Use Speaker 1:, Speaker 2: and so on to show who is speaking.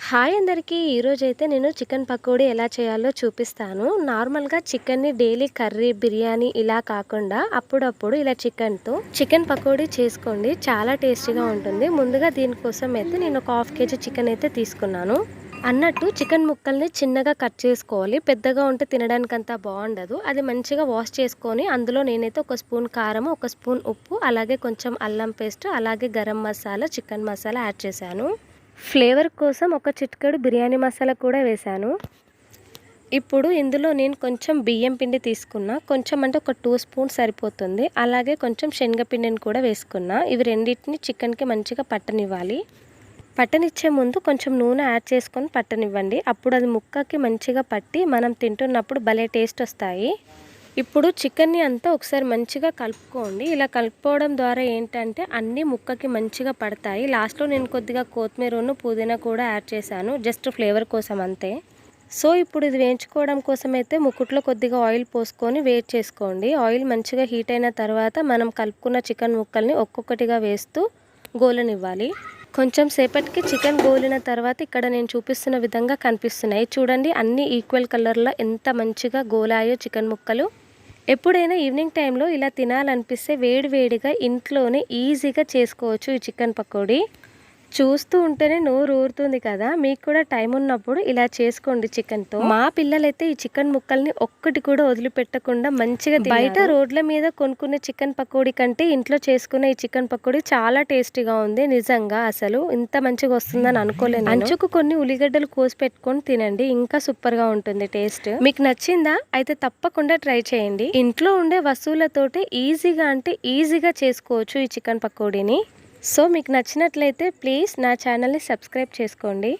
Speaker 1: Hi అందరికీ ఈరోజైతే నేను చికెన్ పకోడీ ఎలా చేయాలో చూపిస్తాను. నార్మల్గా చికెన్ని డైలీ కర్రీ బిర్యానీ ఇలా కాకుండా అప్పుడప్పుడు ఇలా చికెన్ పకోడీ చేసుకోండి, చాలా టేస్టీగా ఉంటుంది. ముందుగా దీనికోసం అయితే నేను ఒక హాఫ్ కేజీ చికెన్ అయితే తీసుకున్నాను. అన్నట్టు చికెన్ ముక్కల్ని చిన్నగా కట్ చేసుకోవాలి. పెద్దగా ఉంటే తినడానికి అంతా బాగుండదు. అది మంచిగా వాష్ చేసుకొని అందులో నేనైతే ఒక స్పూన్ కారం, ఒక స్పూన్ ఉప్పు, అలాగే కొంచెం అల్లం పేస్ట్, అలాగే గరం మసాలా, చికెన్ మసాలా యాడ్ చేశాను. ఫ్లేవర్ కోసం ఒక చిటికెడు బిర్యానీ మసాలా కూడా వేశాను. ఇప్పుడు ఇందులో నేను కొంచెం బియ్యం పిండి తీసుకున్నా, కొంచెం అంటే ఒక 2 స్పూన్స్ సరిపోతుంది. అలాగే కొంచెం శనగపిండిని కూడా వేసుకున్నా. ఇవి రెండింటిని చికెన్కి మంచిగా పట్టనివ్వాలి. పట్టనిచ్చే ముందు కొంచెం నూనె యాడ్ చేసుకొని పట్టనివ్వండి. అప్పుడు అది ముక్కకి మంచిగా పట్టి మనం తింటున్నప్పుడు భలే టేస్ట్ వస్తాయి. ఇప్పుడు చికెన్ని అంతా ఒకసారి మంచిగా కలుపుకోండి. ఇలా కలుపుకోవడం ద్వారా ఏంటంటే అన్నీ ముక్కకి మంచిగా పడతాయి. లాస్ట్లో నేను కొద్దిగా కొత్తిమీరను పుదీనా కూడా యాడ్ చేశాను, జస్ట్ ఫ్లేవర్ కోసం అంతే. సో ఇప్పుడు ఇది వేయించుకోవడం కోసం అయితే ముక్కుట్లో కొద్దిగా ఆయిల్ పోసుకొని వేడి చేసుకోండి. ఆయిల్ మంచిగా హీట్ అయిన తర్వాత మనం కలుపుకున్న చికెన్ ముక్కల్ని ఒక్కొక్కటిగా వేస్తూ గోలనివ్వాలి. కొంచెం సేపటికి చికెన్ గోలిన తర్వాత ఇక్కడ నేను చూపిస్తున్న విధంగా కనిపిస్తున్నాయి. చూడండి, అన్ని ఈక్వల్ కలర్లో ఎంత మంచిగా గోలాయో చికెన్ ముక్కలు. ఎప్పుడైనా ఈవినింగ్ టైంలో ఇలా తినాలనిపిస్తే వేడివేడిగా ఇంట్లోనే ఈజీగా చేసుకోవచ్చు ఈ చికెన్ పకోడీ. చూస్తూ ఉంటేనే నోరు ఊరుతుంది కదా. మీకు కూడా టైం ఉన్నప్పుడు ఇలా చేసుకోండి చికెన్తో. మా పిల్లలైతే ఈ చికెన్ ముక్కల్ని ఒక్కటి కూడా వదిలిపెట్టకుండా మంచిగా బయట రోడ్ల మీద కొనుక్కునే చికెన్ పకోడీ కంటే ఇంట్లో చేసుకునే ఈ చికెన్ పకోడీ చాలా టేస్టీగా ఉంది. నిజంగా అసలు ఇంత మంచిగా వస్తుందని అనుకోలేదు. అంచుకు కొన్ని ఉల్లిగడ్డలు కోసి పెట్టుకొని తినండి, ఇంకా సూపర్గా ఉంటుంది టేస్ట్. మీకు నచ్చిందా? అయితే తప్పకుండా ట్రై చేయండి. ఇంట్లో ఉండే వస్తువులతోటి ఈజీగా చేసుకోవచ్చు ఈ చికెన్ పకోడీని. సో మీకు నచ్చినట్లయితే ప్లీజ్ నా ఛానల్ని సబ్స్క్రైబ్ చేసుకోండి.